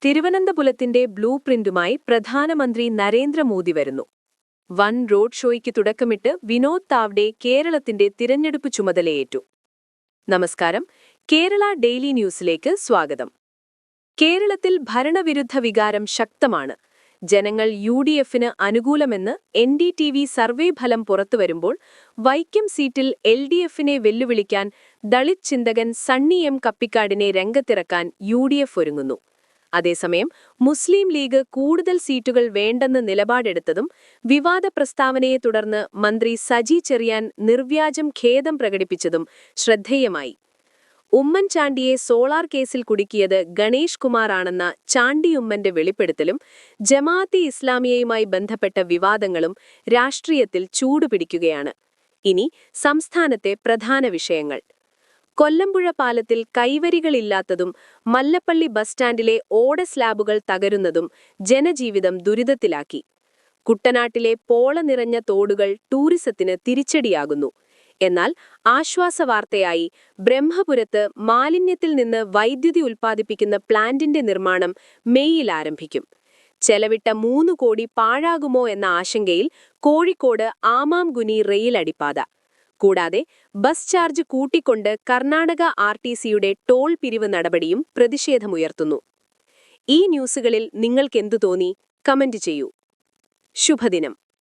തിരുവനന്തപുരത്തിന്റെ blue പ്രിന്റുമായി പ്രധാനമന്ത്രി നരേന്ദ്രമോദി വരുന്നു. വൻ റോഡ് ഷോയ്ക്ക് തുടക്കമിട്ട് വിനോദ് താവ്ഡെ കേരളത്തിന്റെ തിരഞ്ഞെടുപ്പ് ചുമതലയേറ്റു. നമസ്കാരം, കേരള ഡെയിലി ന്യൂസിലേക്ക് സ്വാഗതം. കേരളത്തിൽ ഭരണവിരുദ്ധ വികാരം ശക്തമാണ്. ജനങ്ങൾ UDFന് അനുകൂലമെന്ന് NDTV സർവേ ഫലം പുറത്തുവരുമ്പോൾ വൈക്കം സീറ്റിൽ LDFനെ വെല്ലുവിളിക്കാൻ ദളിത് ചിന്തകൻ സണ്ണി M കപ്പിക്കാടിനെ രംഗത്തിറക്കാൻ UDF ഒരുങ്ങുന്നു. അതേസമയം മുസ്ലിം ലീഗ് കൂടുതൽ സീറ്റുകൾ വേണ്ടെന്ന് നിലപാടെടുത്തതും വിവാദ പ്രസ്താവനയെ തുടർന്ന് മന്ത്രി സജി ചെറിയാൻ നിർവ്യാജം ഖേദം പ്രകടിപ്പിച്ചതും ശ്രദ്ധേയമായി. ഉമ്മൻചാണ്ടിയെ സോളാർ കേസിൽ കുടുക്കിയത് ഗണേഷ് കുമാർ ആണെന്ന ചാണ്ടിയുമ്മന്റെ വെളിപ്പെടുത്തലും ജമാഅത്തെ ഇസ്ലാമിയയുമായി ബന്ധപ്പെട്ട വിവാദങ്ങളും രാഷ്ട്രീയത്തിൽ ചൂടുപിടിക്കുകയാണ്. ഇനി സംസ്ഥാനത്തെ പ്രധാന വിഷയങ്ങൾ. കൊല്ലമ്പുഴ പാലത്തിൽ കൈവരികളില്ലാത്തതും മല്ലപ്പള്ളി ബസ് സ്റ്റാൻഡിലെ ഓട സ്ലാബുകൾ തകരുന്നതും ജനജീവിതം ദുരിതത്തിലാക്കി. കുട്ടനാട്ടിലെ പോള നിറഞ്ഞ തോടുകൾ ടൂറിസത്തിന് തിരിച്ചടിയാകുന്നു. എന്നാൽ ആശ്വാസവാർത്തയായി ബ്രഹ്മപുരത്ത് മാലിന്യത്തിൽ നിന്ന് വൈദ്യുതി ഉൽപ്പാദിപ്പിക്കുന്ന പ്ലാന്റിന്റെ നിർമ്മാണം മെയ്യിൽ ആരംഭിക്കും. ചെലവിട്ട 3 കോടി പാഴാകുമോ എന്ന ആശങ്കയിൽ കോഴിക്കോട് ആമാംഗുനി റെയിൽ അടിപ്പാത. കൂടാതെ ബസ് ചാർജ് കൂട്ടിക്കൊണ്ട് കർണാടക RTCയുടെ ടോൾ പിരിവ് നടപടിയും പ്രതിഷേധമുയർത്തുന്നു. ഈ ന്യൂസുകളിൽ നിങ്ങൾക്കെന്തു തോന്നി? കമന്റ് ചെയ്യൂ. ശുഭദിനം.